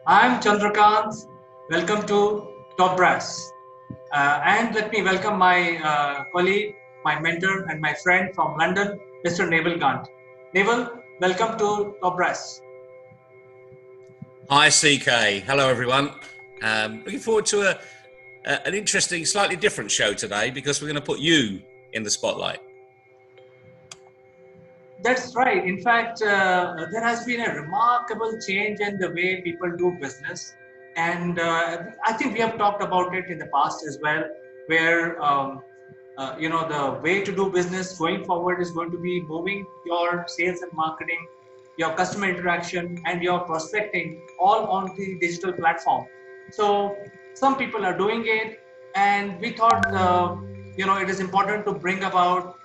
I'm Chandrakant. Welcome to Top Brass. And let me welcome my colleague, my mentor, and my friend from London, Mr. Neville Gaunt. Neville, welcome to Top Brass. Hi, CK. Hello, everyone. Looking forward to an interesting, slightly different show today because we're going to put you in the spotlight. That's right. In fact, there has been a remarkable change in the way people do business. And I think we have talked about it in the past as well, where the way to do business going forward is going to be moving your sales and marketing, your customer interaction, and your prospecting all on the digital platform. So some people are doing it, and we thought it is important to bring about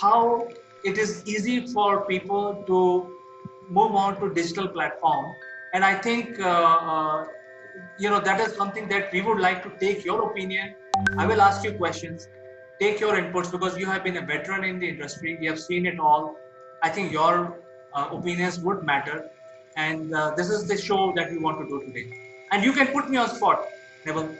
how it is easy for people to move on to digital platform. And I think that is something that we would like to take your opinion. I will ask you questions, take your inputs, because you have been a veteran in the industry, you have seen it all. I think your opinions would matter, and this is the show that we want to do today. And you can put me on spot, Neville.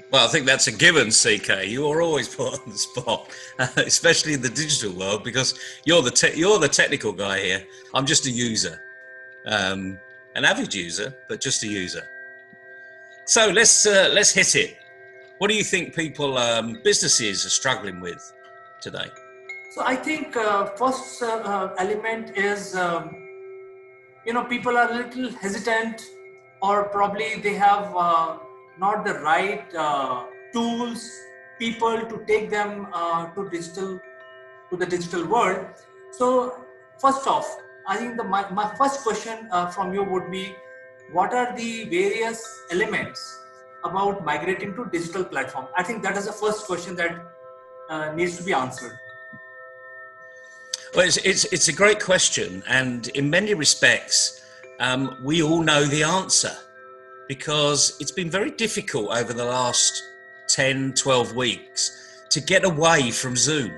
Well, I think that's a given, CK. You are always put on the spot, especially in the digital world, because you're the technical guy here. I'm just a user, an avid user, but just a user. So let's hit it. What do you think businesses are struggling with today? So I think first element is people are a little hesitant, or probably they have not the right tools, people to take them to the digital world. So first off, I think my first question from you would be, what are the various elements about migrating to digital platform? I think that is the first question that needs to be answered. Well, it's a great question, and in many respects, we all know the answer because it's been very difficult over the last 10, 12 weeks to get away from Zoom.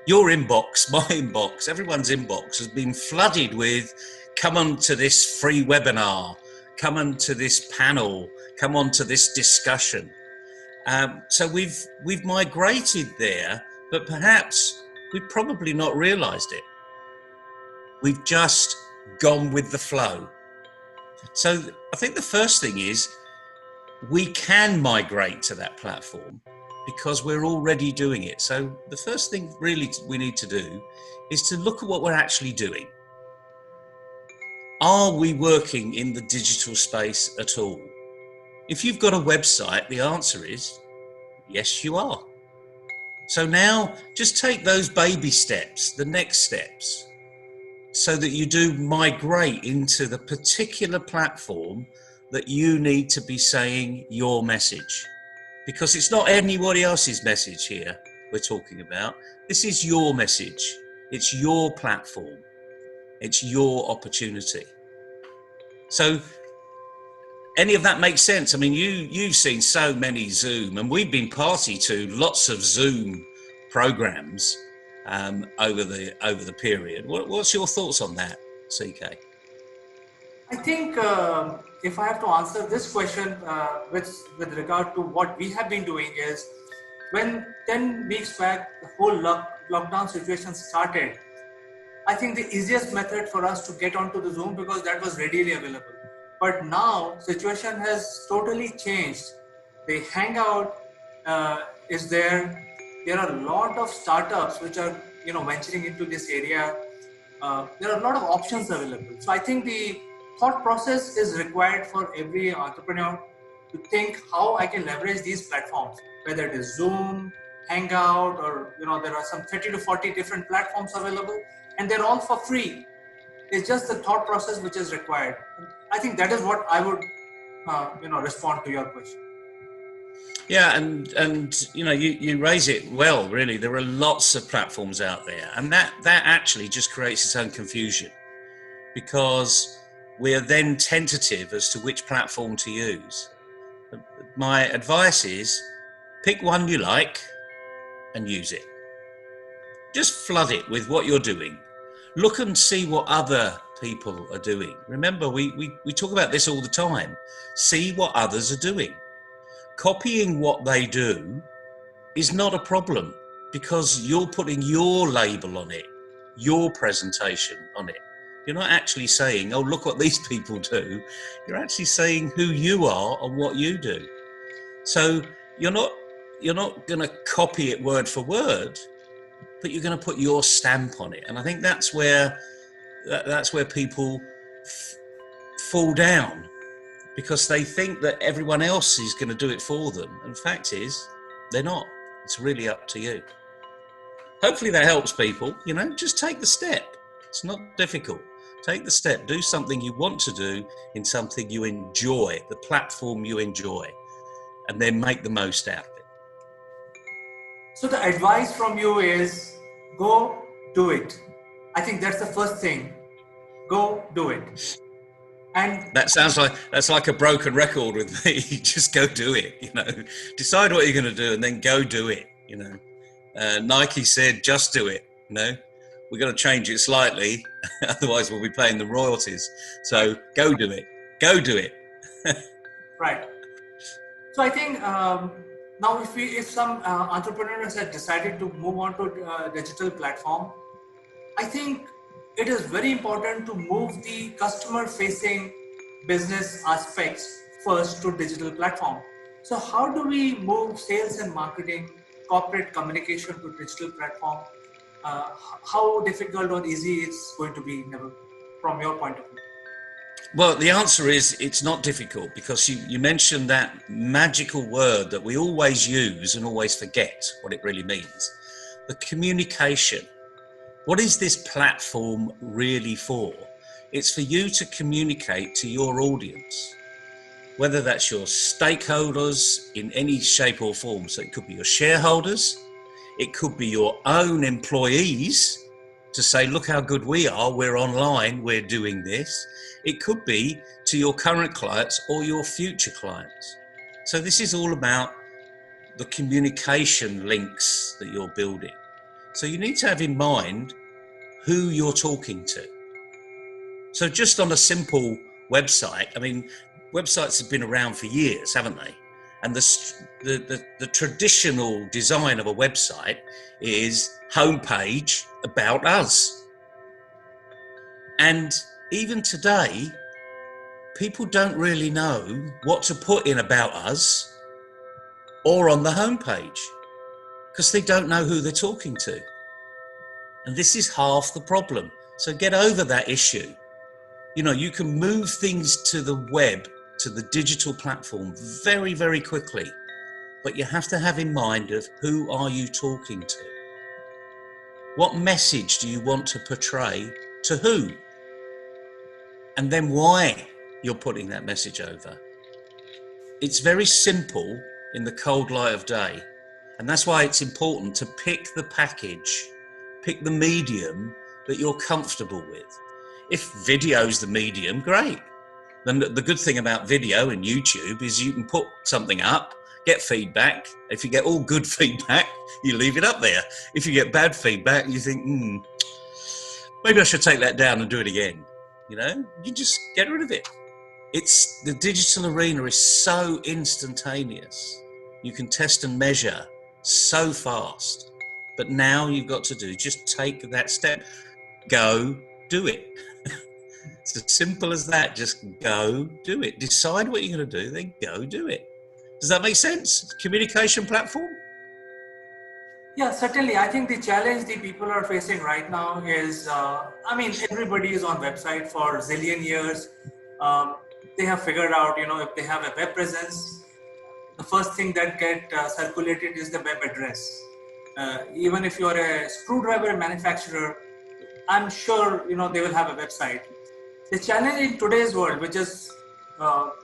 Your inbox, my inbox, everyone's inbox has been flooded with, come on to this free webinar, come on to this panel, come on to this discussion. So we've migrated there, but perhaps we've probably not realised it. We've just gone with the flow. So I think the first thing is we can migrate to that platform because we're already doing it. So the first thing really we need to do is to look at what we're actually doing. Are we working in the digital space at all? If you've got a website, the answer is yes, you are. So now just take those baby steps, the next steps, so that you do migrate into the particular platform that you need to be saying your message. Because it's not anybody else's message here we're talking about. This is your message. It's your platform. It's your opportunity. So any of that makes sense? I mean, you've seen so many Zoom, and we've been party to lots of Zoom programs over the period. What's your thoughts on that, CK? I think if I have to answer this question with regard to what we have been doing is, when 10 weeks back the whole lockdown situation started, I think the easiest method for us to get onto the Zoom, because that was readily available. But now situation has totally changed. The Hangout is there. There are a lot of startups which are venturing into this area. There are a lot of options available. So I think the thought process is required for every entrepreneur to think how I can leverage these platforms, whether it is Zoom, Hangout, or there are some 30 to 40 different platforms available, and they're all for free. It's just the thought process which is required. I think that is what I would respond to your question. Yeah, and you raise it well. Really, there are lots of platforms out there, and that actually just creates its own confusion, because we are then tentative as to which platform to use. My advice is pick one you like and use it. Just flood it with what you're doing. Look and see what other people are doing. Remember, we talk about this all the time. See what others are doing. Copying what they do is not a problem because you're putting your label on it, your presentation on it. You're not actually saying, oh, look what these people do. You're actually saying who you are and what you do. So you're not going to copy it word for word, but you're going to put your stamp on it. And I think that's where people fall down, because they think that everyone else is going to do it for them. And the fact is, they're not. It's really up to you. Hopefully that helps people. Just take the step. It's not difficult. Take the step. Do something you want to do in something you enjoy, the platform you enjoy, and then make the most out of it. So the advice from you is go do it. I think that's the first thing. Go do it. And that's like a broken record with me. Just go do it. Decide what you're going to do and then go do it. Nike said, just do it. We're going to change it slightly, otherwise we'll be paying the royalties. So go do it. Go do it. Right. So I think now if some entrepreneurs have decided to move on to a digital platform, I think it is very important to move the customer-facing business aspects first to digital platform. So how do we move sales and marketing, corporate communication to digital platform? How difficult or easy it's going to be, Neville, from your point of view? Well, the answer is it's not difficult, because you mentioned that magical word that we always use and always forget what it really means. The communication. What is this platform really for? It's for you to communicate to your audience, whether that's your stakeholders in any shape or form. So it could be your shareholders, it could be your own employees, to say, look how good we are, we're online, we're doing this. It could be to your current clients or your future clients. So this is all about the communication links that you're building. So you need to have in mind who you're talking to. So just on a simple website, I mean, websites have been around for years, haven't they? And the traditional design of a website is homepage, about us. And even today, people don't really know what to put in about us or on the homepage, because they don't know who they're talking to. And this is half the problem. So get over that issue. You can move things to the web, to the digital platform very, very quickly. But you have to have in mind of who are you talking to? What message do you want to portray to who? And then why you're putting that message over. It's very simple in the cold light of day. And that's why it's important to pick the package, pick the medium that you're comfortable with. If video's the medium, great. Then the good thing about video and YouTube is you can put something up, get feedback. If you get all good feedback, you leave it up there. If you get bad feedback, you think, maybe I should take that down and do it again. You just get rid of it. The digital arena is so instantaneous. You can test and measure so fast. But now you've got to just take that step. Go do it. It's as simple as that. Just go do it. Decide what you're going to do, then go do it. Does that make sense? Communication platform? Yeah, certainly. I think the challenge the people are facing right now is, everybody is on website for a zillion years. They have figured out, if they have a web presence, the first thing that get circulated is the web address. Even if you're a screwdriver manufacturer, I'm sure, they will have a website. The challenge in today's world, which is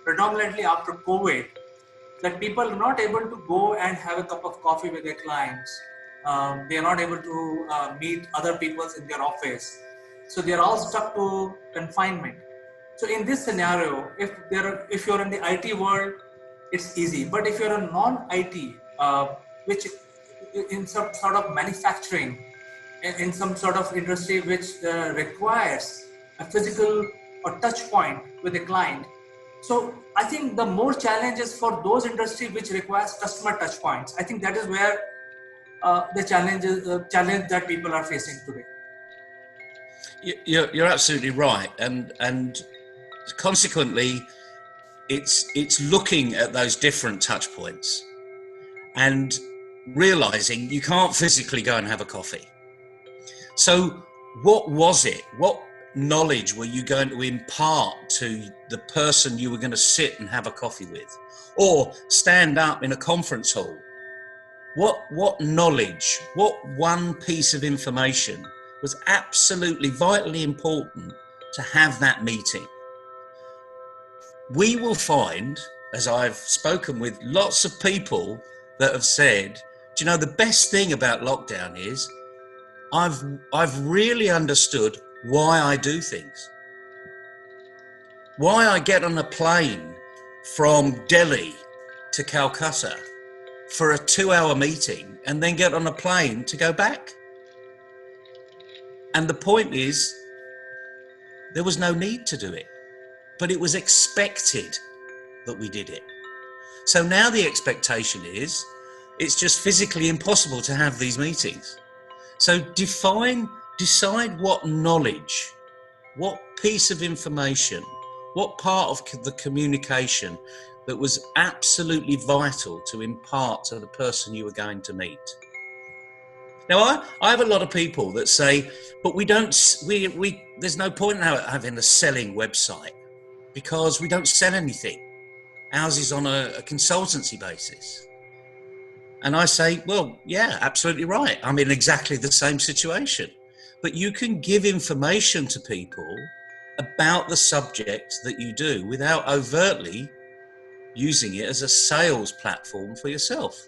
predominantly after COVID, that people are not able to go and have a cup of coffee with their clients. They are not able to meet other people in their office. So they are all stuck to confinement. So in this scenario, if you're in the IT world, it's easy. But if you're a non-IT, which in some sort of manufacturing, in some sort of industry which requires a physical or touch point with the client. So I think the more challenges for those industries which requires customer touch points. I think that is where the challenge that people are facing today. You're absolutely right, and consequently, it's looking at those different touch points and realizing you can't physically go and have a coffee. So what was it? What knowledge were you going to impart to the person you were going to sit and have a coffee with, or stand up in a conference hall? What knowledge, what one piece of information was absolutely vitally important to have that meeting? We will find, as I've spoken with lots of people that have said, do you know, the best thing about lockdown is I've really understood why I do things. Why I get on a plane from Delhi to Calcutta for a 2-hour meeting and then get on a plane to go back. And the point is, there was no need to do it, but it was expected that we did it. So now the expectation is, it's just physically impossible to have these meetings. So decide what knowledge, what piece of information, what part of the communication that was absolutely vital to impart to the person you were going to meet. Now, I have a lot of people that say, but there's no point in having a selling website because we don't sell anything. Ours is on a consultancy basis. And I say, well, yeah, absolutely right. I'm in exactly the same situation. But you can give information to people about the subject that you do without overtly using it as a sales platform for yourself.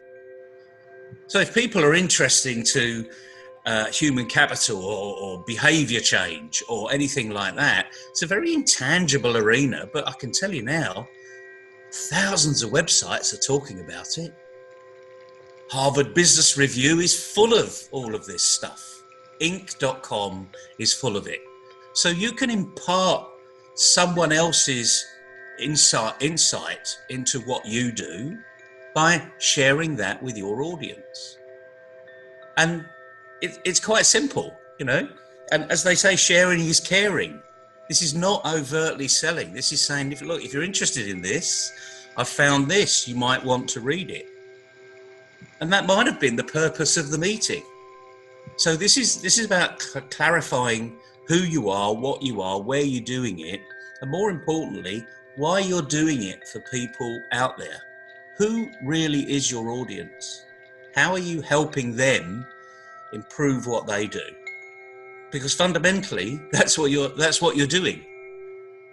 So if people are interested to human capital or behavior change or anything like that, it's a very intangible arena. But I can tell you now, thousands of websites are talking about it. Harvard Business Review is full of all of this stuff. Inc.com is full of it. So you can impart someone else's insight into what you do by sharing that with your audience. And it's quite simple, you know. And as they say, sharing is caring. This is not overtly selling. This is saying, if you're interested in this, I've found this, you might want to read it. And that might have been the purpose of the meeting. So this is about clarifying who you are, what you are, where you're doing it, and more importantly, why you're doing it for people out there. Who really is your audience? How are you helping them improve what they do? Because fundamentally, that's what you're doing.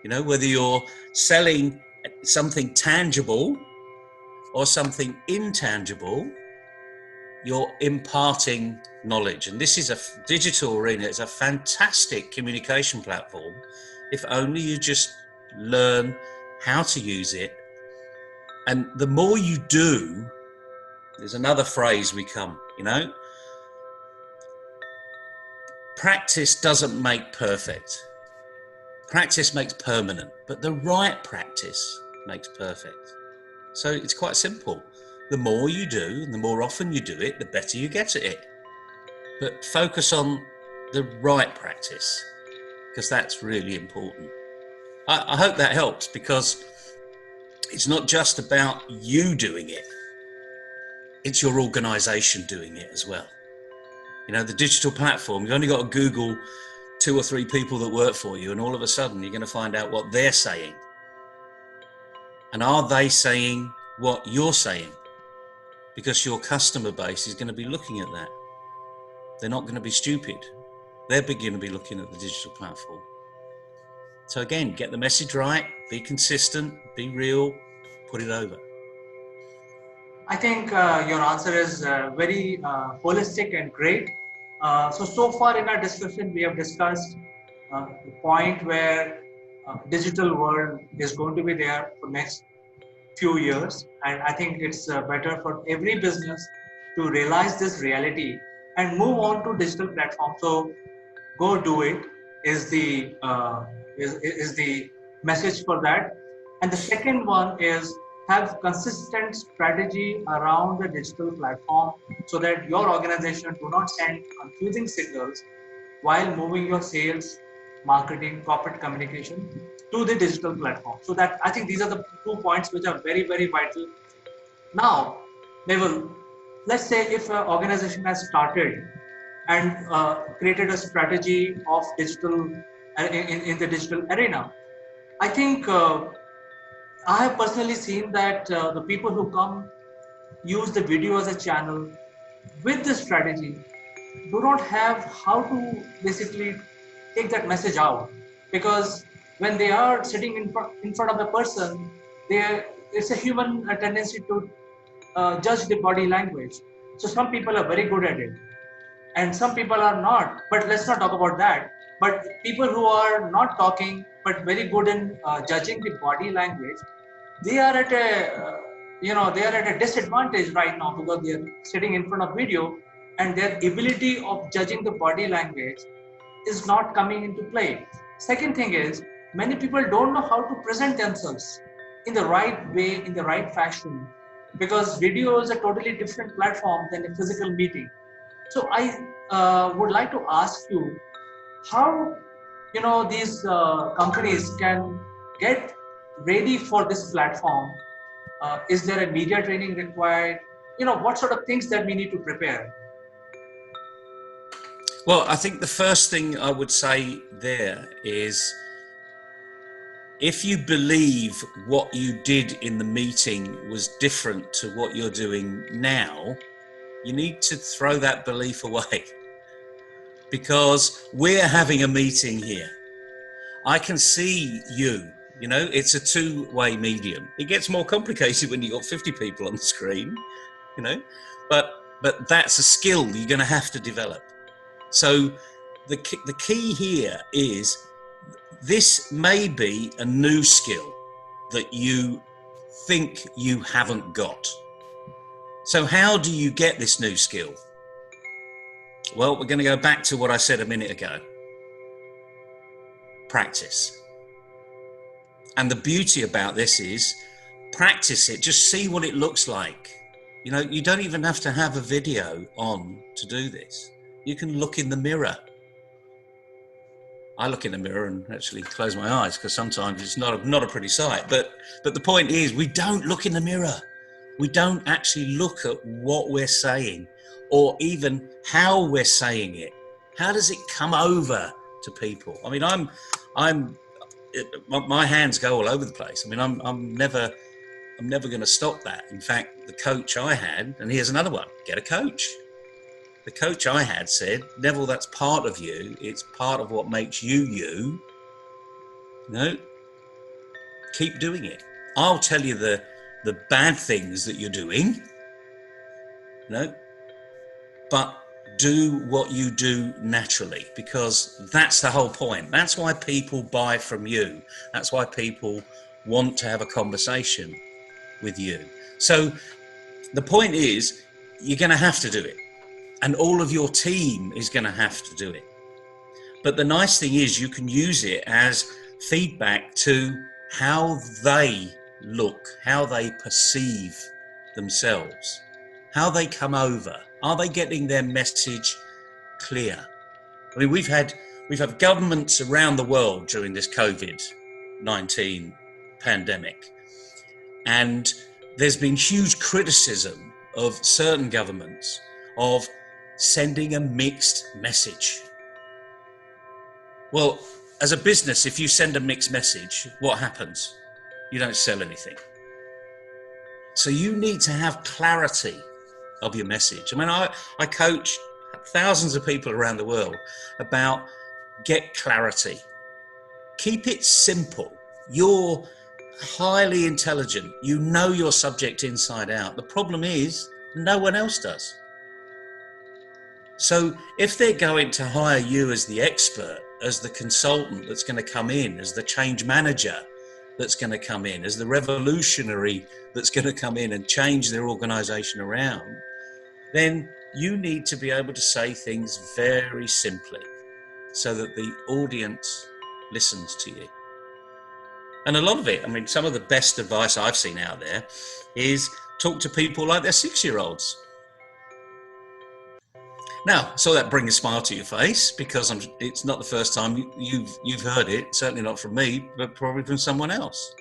You know, whether you're selling something tangible or something intangible, you're imparting knowledge. And this is a digital arena. It's a fantastic communication platform if only you just learn how to use it. And the more you do, there's another phrase you know, practice doesn't make perfect. Practice makes permanent, but the right practice makes perfect. So it's quite simple. The more you do and the more often you do it, the better you get at it. But focus on the right practice, because that's really important. I hope that helps, because it's not just about you doing it. It's your organization doing it as well. You know, the digital platform, you've only got to Google 2 or 3 people that work for you, and all of a sudden you're going to find out what they're saying. And are they saying what you're saying? Because your customer base is going to be looking at that. They're not going to be stupid. They're going to be looking at the digital platform. So again, get the message right, be consistent, be real, put it over. I think your answer is very holistic and great. So far in our discussion, we have discussed the point where digital world is going to be there for next few years. And I think it's better for every business to realize this reality and move on to digital platform. So go do it is the is the message for that. And the second one is have consistent strategy around the digital platform so that your organization do not send confusing signals while moving your sales, marketing, corporate communication to the digital platform. So that I think these are the 2 points which are very, very vital. Now, Neville, let's say if an organization has started and created a strategy of digital in the digital arena, I think I have personally seen that the people who come use the video as a channel with the strategy do not have how to basically take that message out, because when they are sitting in front of a person, it's a human tendency to judge the body language. So some people are very good at it and some people are not, but let's not talk about that. But people who are not talking but very good in judging the body language, they are at a they are at a disadvantage right now because they are sitting in front of video and their ability of judging the body language is not coming into play. Second thing is, many people don't know how to present themselves in the right way, in the right fashion, because video is a totally different platform than a physical meeting. So I would like to ask you how these companies can get ready for this platform. Is there a media training required? What sort of things that we need to prepare? Well, I think the first thing I would say there is, if you believe what you did in the meeting was different to what you're doing now, you need to throw that belief away, because we're having a meeting here. I can see you, it's a two-way medium. It gets more complicated when you've got 50 people on the screen, but that's a skill you're going to have to develop. So the key here is, this may be a new skill that you think you haven't got. So how do you get this new skill? Well, we're going to go back to what I said a minute ago. Practice. And the beauty about this is, practice it, just see what it looks like. You don't even have to have a video on to do this. You can look in the mirror. I look in the mirror and actually close my eyes because sometimes it's not a pretty sight. But the point is, we don't look in the mirror. We don't actually look at what we're saying or even how we're saying it. How does it come over to people? I mean, my hands go all over the place. I mean, I'm never going to stop that. In fact, the coach I had, and here's another one: get a coach. The coach I had said, Neville, that's part of you. It's part of what makes you. Keep doing it. I'll tell you the bad things that you're doing. But do what you do naturally, because that's the whole point. That's why people buy from you. That's why people want to have a conversation with you. So the point is, you're going to have to do it. And all of your team is going to have to do it. But the nice thing is, you can use it as feedback to how they look, how they perceive themselves, how they come over. Are they getting their message clear? I mean, we've had governments around the world during this COVID-19 pandemic, and there's been huge criticism of certain governments of sending a mixed message. Well, as a business, if you send a mixed message, what happens? You don't sell anything. So you need to have clarity of your message. I mean, I coach thousands of people around the world about get clarity. Keep it simple. You're highly intelligent. You know your subject inside out. The problem is, no one else does. So if they're going to hire you as the expert, as the consultant that's going to come in, as the change manager that's going to come in, as the revolutionary that's going to come in and change their organization around, then You need to be able to say things very simply so that the audience listens to you. And a lot of it, I mean, some of the best advice I've seen out there is talk to people like they're 6-year-olds. Now, so that brings a smile to your face, because it's not the first time you've heard it, certainly not from me, but probably from someone else.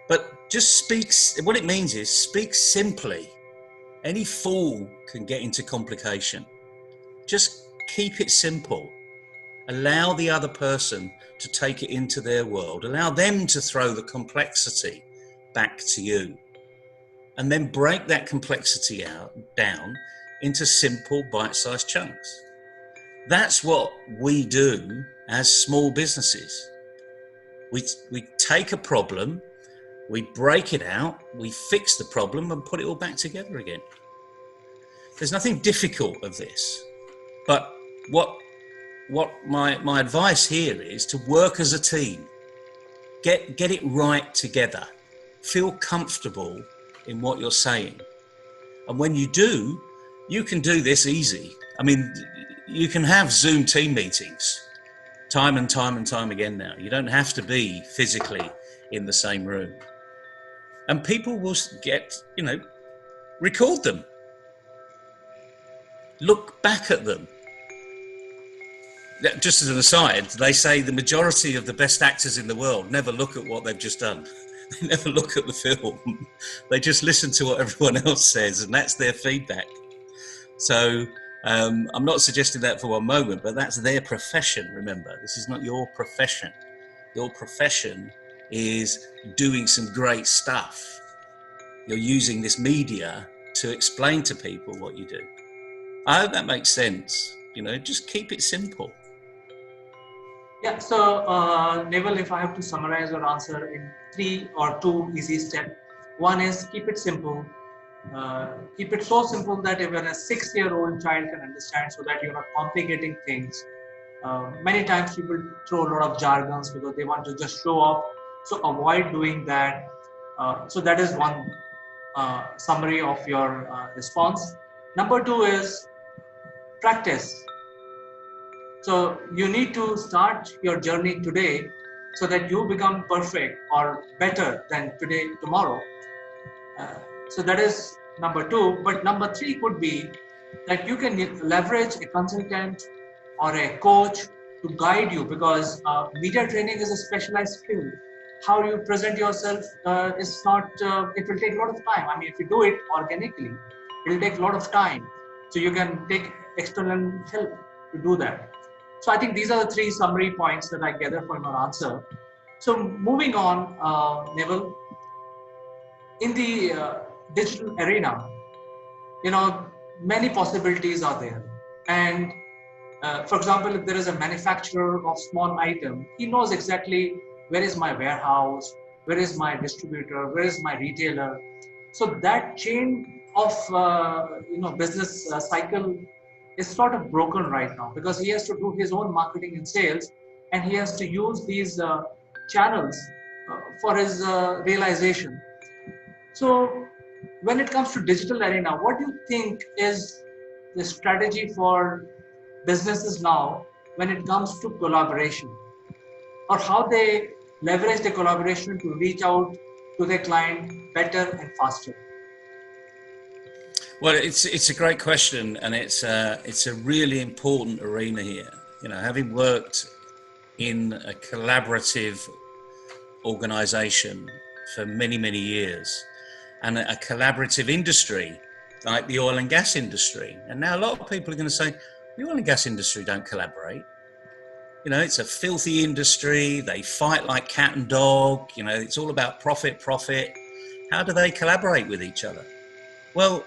But just speak, what it means is speak simply. Any fool can get into complication. Just keep it simple. Allow the other person to take it into their world. Allow them to throw the complexity back to you. And then break that complexity down into simple bite-sized chunks. That's what we do as small businesses. We take a problem, we break it out, we fix the problem and put it all back together again. There's nothing difficult of this, but what my advice here is to work as a team. Get it right together. Feel comfortable in what you're saying. And when you do, you can do this easy. I mean, you can have Zoom team meetings time and time again now. You don't have to be physically in the same room. And people will record them. Look back at them. Just as an aside, they say the majority of the best actors in the world never look at what they've just done. They never look at the film. They just listen to what everyone else says, and that's their feedback. So I'm not suggesting that for one moment, but that's their profession, remember. This is not your profession. Your profession is doing some great stuff. You're using this media to explain to people what you do. I hope that makes sense. Just keep it simple. Yeah, so Neville, if I have to summarize your answer in 3 or 2 easy steps. One is keep it simple. Keep it so simple that even a 6-year-old child can understand, so that you're not complicating things. Many times people throw a lot of jargons because they want to just show off. So avoid doing that. So that is one summary of your response. Number 2 is practice. So you need to start your journey today so that you become perfect or better than tomorrow. So that is number 2. But number 3 could be that you can leverage a consultant or a coach to guide you, because media training is a specialized field. How you present yourself is not, it will take a lot of time. I mean, if you do it organically, it will take a lot of time. So you can take external help to do that. So I think these are the 3 summary points that I gather from your answer. So moving on, Neville, in the digital arena, many possibilities are there. And for example, if there is a manufacturer of small item, he knows exactly where is my warehouse, where is my distributor, where is my retailer. So that chain of business cycle is sort of broken right now, because he has to do his own marketing and sales, and he has to use these channels for his realization. So when it comes to digital arena, what do you think is the strategy for businesses now when it comes to collaboration, or how they leverage the collaboration to reach out to their client better and faster? Well, it's a great question, and it's a really important arena here. Having worked in a collaborative organization for many years, and a collaborative industry like the oil and gas industry, and now a lot of people are going to say the oil and gas industry don't collaborate. It's a filthy industry. They fight like cat and dog. It's all about profit. How do they collaborate with each other? Well,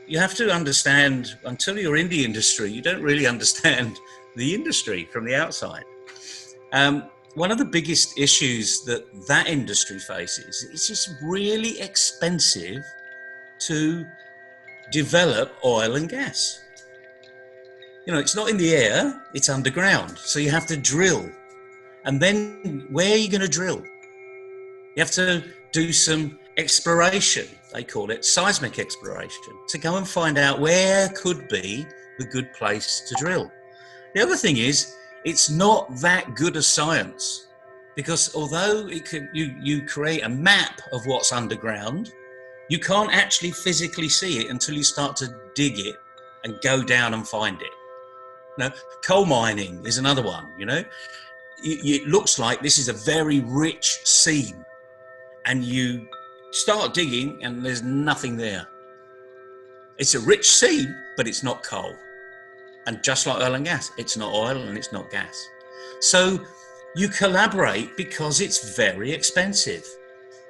you have to understand, until you're in the industry, you don't really understand the industry from the outside. One of the biggest issues that industry faces is it's really expensive to develop oil and gas. It's not in the air, it's underground. So you have to drill. And then where are you going to drill? You have to do some exploration. they call it seismic exploration, to go and find out where could be the good place to drill. The other thing is, it's not that good a science, because although you create a map of what's underground, you can't actually physically see it until you start to dig it and go down and find it. Coal mining is another one. It looks like this is a very rich seam, and you start digging and there's nothing there. It's a rich seam, but it's not coal. And just like oil and gas, it's not oil and it's not gas. So you collaborate because it's very expensive.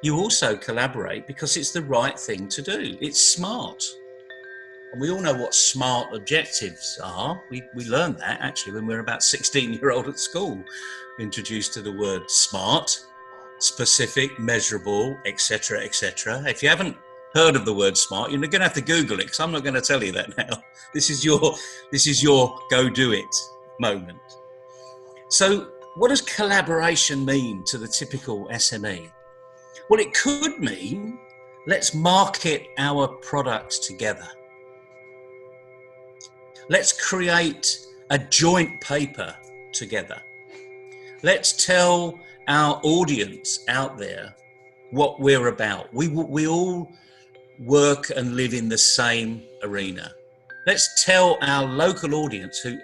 You also collaborate because it's the right thing to do. It's smart. And we all know what smart objectives are. We learned that actually when we were about 16-year-old at school, introduced to the word smart, specific, measurable, etc., etc. If you haven't heard of the word smart, you're going to have to Google it, because I'm not going to tell you that now. This is your go do it moment. So what does collaboration mean to the typical SME? Well, it could mean, let's market our products together. Let's create a joint paper together. Let's tell our audience out there what we're about. We all work and live in the same arena. Let's tell our local audience, who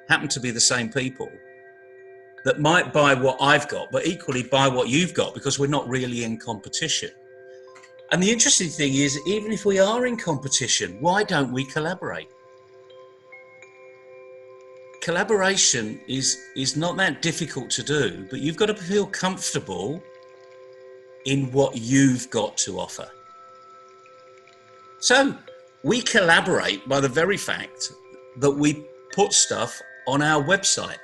happen to be the same people, that might buy what I've got, but equally buy what you've got, because we're not really in competition. And the interesting thing is, even if we are in competition, why don't we collaborate? Collaboration is not that difficult to do, but you've got to feel comfortable in what you've got to offer. So we collaborate by the very fact that we put stuff on our website.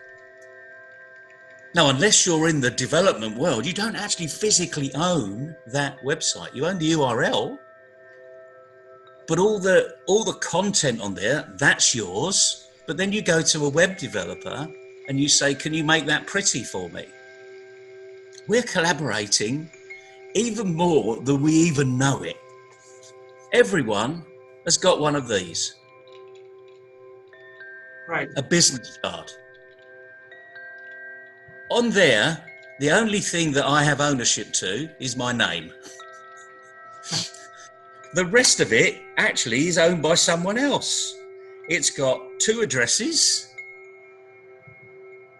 Now, unless you're in the development world, you don't actually physically own that website. You own the URL, but all the content on there, that's yours. But then you go to a web developer and you say, can you make that pretty for me? We're collaborating even more than we even know it. Everyone has got one of these. Right. A business card. On there, the only thing that I have ownership to is my name. The rest of it actually is owned by someone else. It's got 2 addresses.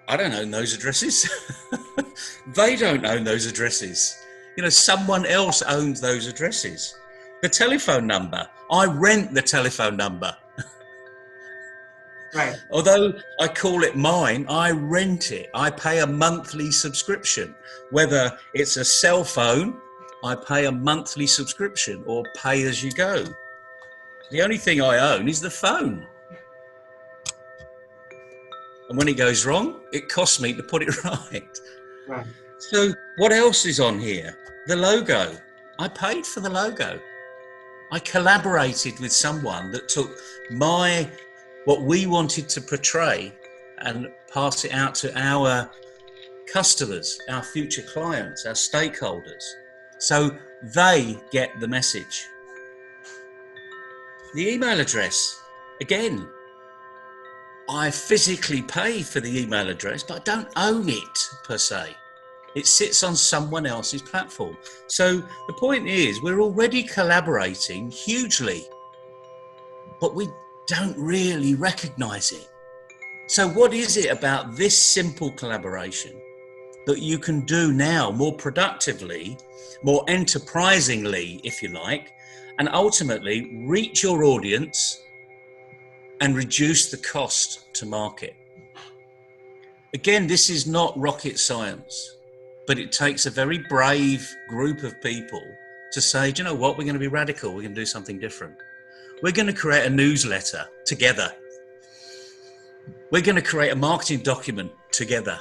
I don't own those addresses. They don't own those addresses. Someone else owns those addresses. The telephone number, I rent the telephone number. Right. Although I call it mine, I rent it. I pay a monthly subscription. Whether it's a cell phone, I pay a monthly subscription, or pay as you go. The only thing I own is the phone. And when it goes wrong, it costs me to put it right. Right. So what else is on here? The logo. I paid for the logo. I collaborated with someone that took what we wanted to portray and pass it out to our customers, our future clients, our stakeholders, so they get the message. The email address, again, I physically pay for the email address, but I don't own it per se. It sits on someone else's platform. So the point is, we're already collaborating hugely, but we don't really recognize it. So what is it about this simple collaboration that you can do now more productively, more enterprisingly, if you like, and ultimately reach your audience and reduce the cost to market? Again, this is not rocket science, but it takes a very brave group of people to say, do you know what, we're going to be radical, we're going to do something different. We're going to create a newsletter together. We're going to create a marketing document together.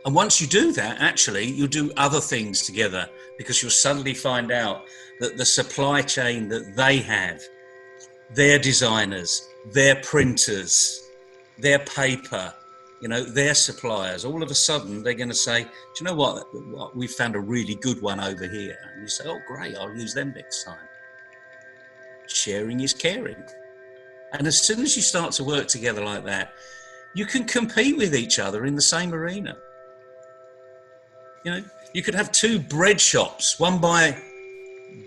And once you do that, actually, you'll do other things together, because you'll suddenly find out that the supply chain that they have, their designers, their printers, their paper, their suppliers, all of a sudden they're going to say, do you know what? We found a really good one over here. And you say, oh, great, I'll use them next time. Sharing is caring. And as soon as you start to work together like that, you can compete with each other in the same arena. You could have two bread shops, one by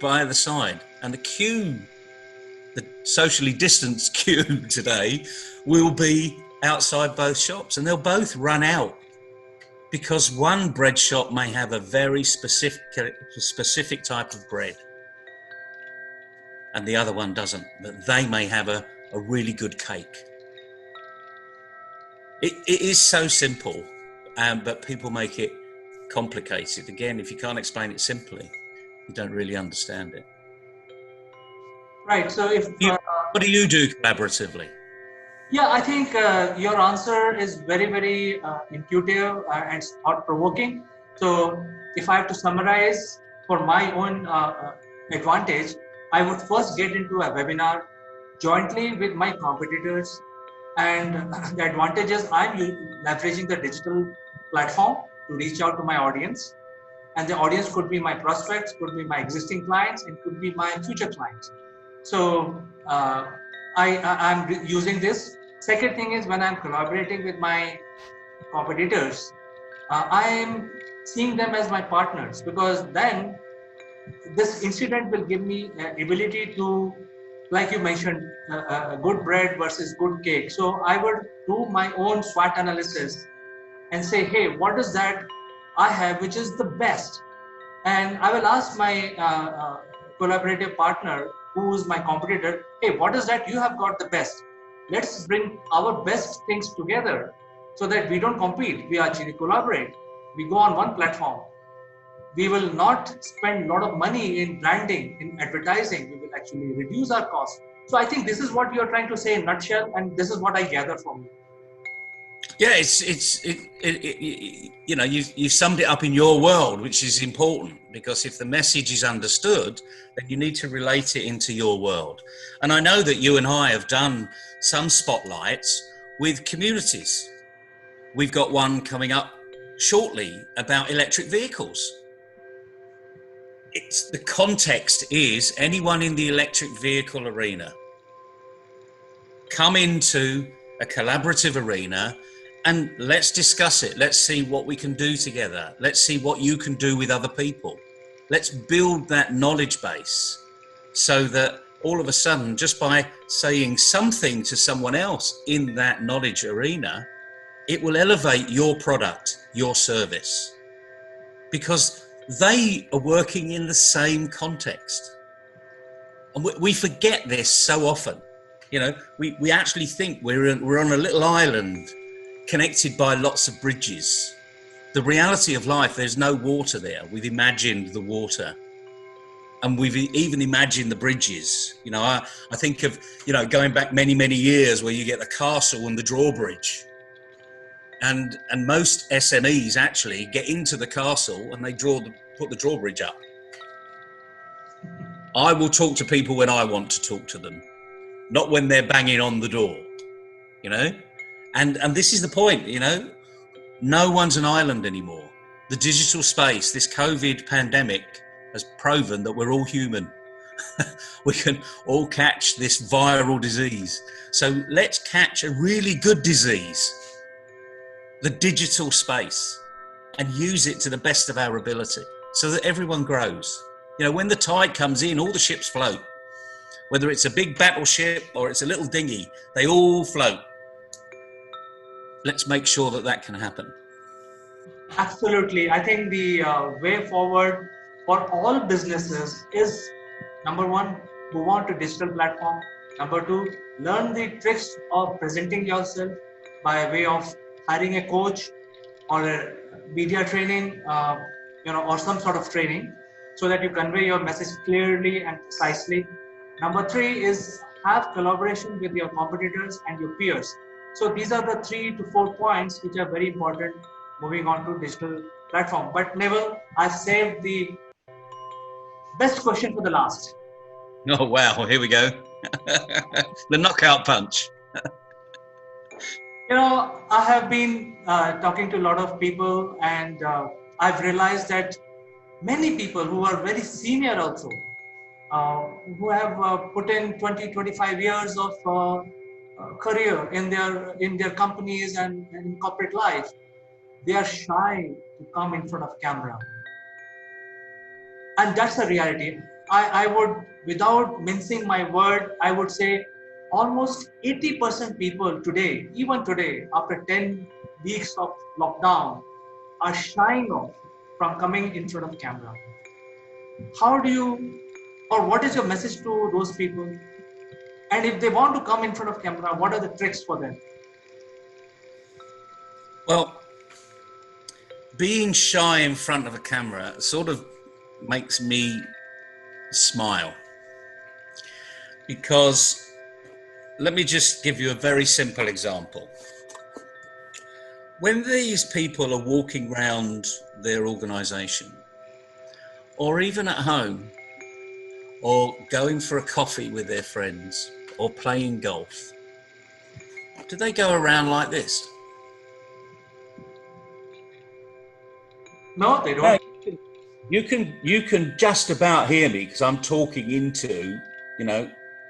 the side, and the socially distanced queue today will be outside both shops, and they'll both run out because one bread shop may have a very specific type of bread and the other one doesn't, but they may have a really good cake. It is so simple, but people make it complicated. Again, if you can't explain it simply, you don't really understand it. Right. So what do you do collaboratively? Yeah, I think your answer is very, very intuitive and thought-provoking. So if I have to summarize for my own advantage, I would first get into a webinar jointly with my competitors, and the advantages I'm leveraging the digital platform to reach out to my audience, and the audience could be my prospects, could be my existing clients, and could be my future clients. So I'm using this. Second thing is, when I'm collaborating with my competitors, I am seeing them as my partners, because then this incident will give me ability to, like you mentioned, good bread versus good cake. So I would do my own SWOT analysis and say, hey, what is that I have which is the best? And I will ask my collaborative partner, who is my competitor, hey, what is that you have got the best? Let's bring our best things together so that we don't compete. We actually collaborate. We go on one platform. We will not spend a lot of money in branding, in advertising. We will actually reduce our costs. So I think this is what you're trying to say in a nutshell, and this is what I gather from you. Yeah, you summed it up in your world, which is important, because if the message is understood, then you need to relate it into your world. And I know that you and I have done some spotlights with communities. We've got one coming up shortly about electric vehicles. The context is anyone in the electric vehicle arena come into a collaborative arena and let's discuss it. Let's see what we can do together. Let's see what you can do with other people. Let's build that knowledge base so that all of a sudden, just by saying something to someone else in that knowledge arena, it will elevate your product, your service, because they are working in the same context. And we forget this so often. We actually think we're on a little island connected by lots of bridges. The reality of life, there's no water there. We've imagined the water, and we've even imagined the bridges. I think of, going back many, many years, where you get the castle and the drawbridge. And most SMEs actually get into the castle and they put the drawbridge up. I will talk to people when I want to talk to them, not when they're banging on the door, And this is the point, no one's an island anymore. The digital space, this COVID pandemic has proven that we're all human. We can all catch this viral disease. So let's catch a really good disease, the digital space, and use it to the best of our ability so that everyone grows. When the tide comes in, all the ships float. Whether it's a big battleship or it's a little dinghy, they all float. Let's make sure that can happen. Absolutely. I think the way forward for all businesses is, number one, move on to digital platform. Number two, learn the tricks of presenting yourself by way of hiring a coach or a media training, or some sort of training, so that you convey your message clearly and precisely. Number three is have collaboration with your competitors and your peers. So these are the 3 to 4 points which are very important moving on to digital platform. But Neville, I've saved the best question for the last. Oh, wow. Here we go. The knockout punch. I have been talking to a lot of people, and I've realized that many people who are very senior also, uh, who have put in 20, 25 years of career in their companies and in corporate life, they are shy to come in front of camera, and that's the reality. I would, without mincing my word, I would say almost 80% people today, even today, after 10 weeks of lockdown, are shying off from coming in front of camera. How do you, or what is your message to those people? And if they want to come in front of camera, what are the tricks for them? Well, being shy in front of a camera sort of makes me smile, because let me just give you a very simple example. When these people are walking around their organization, or even at home, or going for a coffee with their friends, or playing golf, do they go around like this? No, they No, don't. you can just about hear me because I'm talking into,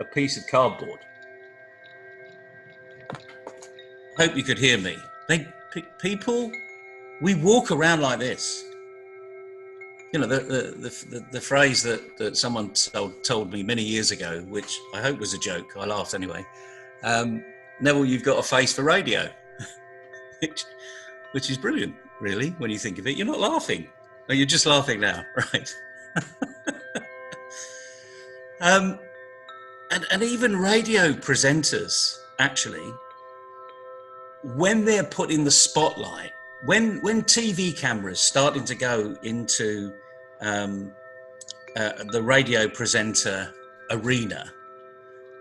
a piece of cardboard. I hope you could hear me. People, we walk around like this. The phrase that someone told me many years ago, which I hope was a joke. I laughed anyway. Neville, you've got a face for radio, which is brilliant, really, when you think of it. You're not laughing. No, you're just laughing now, right? And even radio presenters, actually, when they're put in the spotlight, when TV cameras starting to go into the radio presenter arena,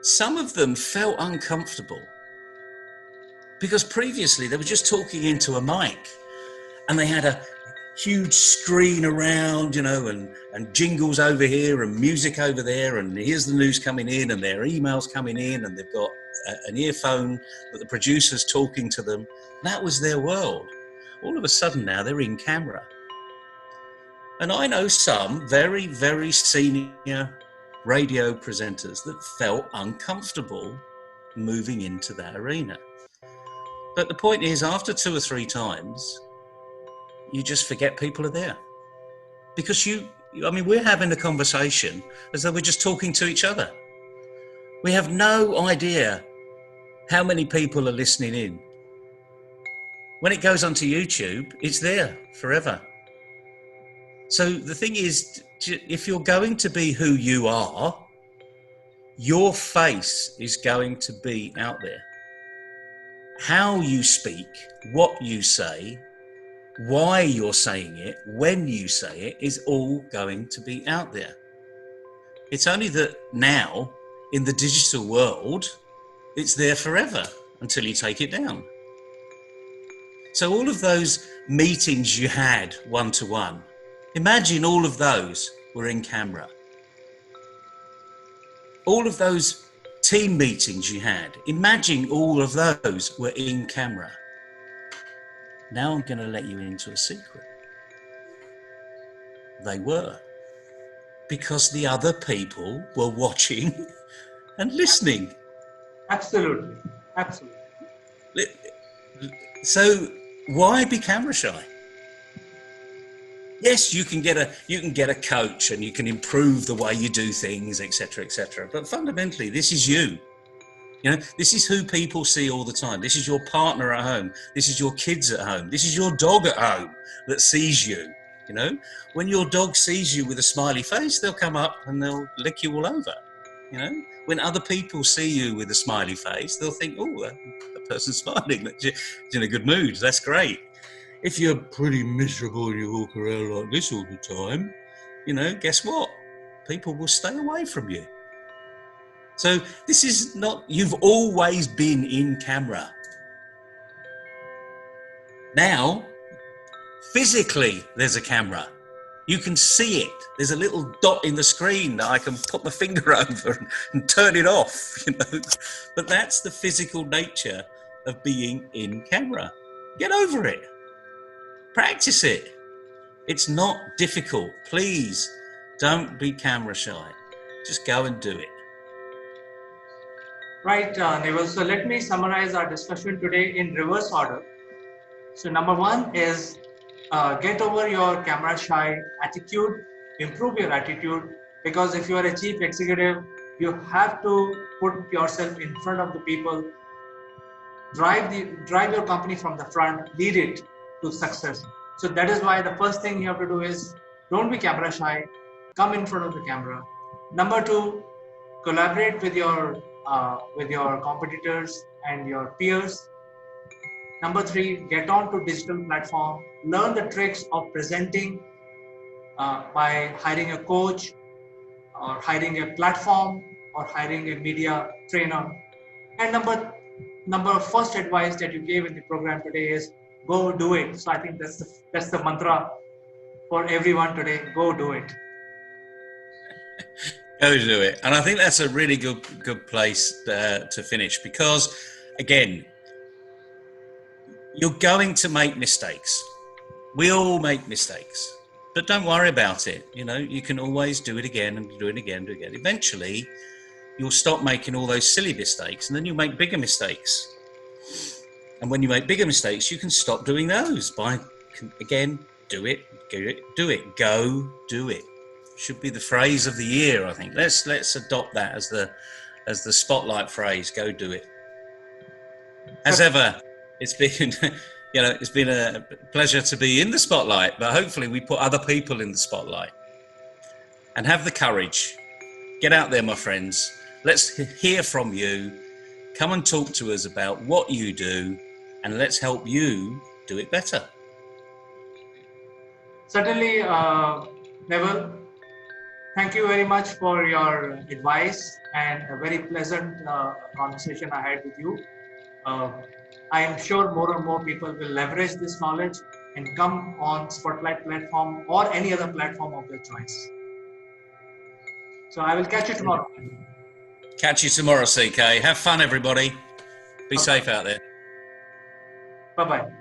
some of them felt uncomfortable because previously they were just talking into a mic and they had a huge screen around, and jingles over here and music over there, and here's the news coming in and their emails coming in, and they've got an earphone that the producer's talking to them. That was their world. All of a sudden now they're in camera. And I know some very, very senior radio presenters that felt uncomfortable moving into that arena. But the point is, after 2 or 3 times, you just forget people are there. Because we're having a conversation as though we're just talking to each other. We have no idea how many people are listening in. When it goes onto YouTube, it's there forever. So the thing is, if you're going to be who you are, your face is going to be out there. How you speak, what you say, why you're saying it, when you say it, is all going to be out there. It's only that now, in the digital world, it's there forever until you take it down. So all of those meetings you had one-to-one, imagine all of those were in camera. All of those team meetings you had, imagine all of those were in camera. Now I'm going to let you into a secret. They were. Because the other people were watching and listening. Absolutely. Absolutely. So why be camera shy? Yes, you can get a coach and you can improve the way you do things, etc., etc. But fundamentally, this is you. This is who people see all the time. This is your partner at home. This is your kids at home. This is your dog at home that sees you. When your dog sees you with a smiley face, they'll come up and they'll lick you all over. When other people see you with a smiley face, they'll think, oh, that person's smiling. That's in a good mood. That's great. If you're pretty miserable and you walk around like this all the time, guess what? People will stay away from you. So this is not, you've always been in camera. Now, physically, there's a camera. You can see it. There's a little dot in the screen that I can put my finger over and turn it off, But that's the physical nature of being in camera. Get over it. Practice it. It's not difficult. Please don't be camera shy. Just go and do it. Right, Neville. So let me summarize our discussion today in reverse order. So number one is get over your camera shy attitude, improve your attitude, because if you are a chief executive, you have to put yourself in front of the people, drive your company from the front, lead it to success. So that is why the first thing you have to do is don't be camera shy, come in front of the camera. Number two, collaborate with your competitors and your peers. Number three, get on to digital platform, learn the tricks of presenting by hiring a coach or hiring a platform or hiring a media trainer. And number first advice that you gave in the program today is go do it. So I think that's the mantra for everyone today. Go do it. Go do it. And I think that's a really good place to finish, because again, you're going to make mistakes. We all make mistakes, but don't worry about it. You know, you can always do it again and do it again, do it again. Eventually, you'll stop making all those silly mistakes, and then you'll make bigger mistakes. And when you make bigger mistakes, you can stop doing those by, again, do it, go do it. Should be the phrase of the year, I think. Let's adopt that as the spotlight phrase. Go do it. As ever, it's been a pleasure to be in the spotlight, but hopefully we put other people in the spotlight. And have the courage. Get out there, my friends. Let's hear from you. Come and talk to us about what you do, and let's help you do it better. Certainly, Neville, thank you very much for your advice and a very pleasant conversation I had with you. I am sure more and more people will leverage this knowledge and come on Spotlight platform or any other platform of their choice. So I will catch you tomorrow. Catch you tomorrow, CK. Have fun, everybody. Be safe out there. Bye-bye.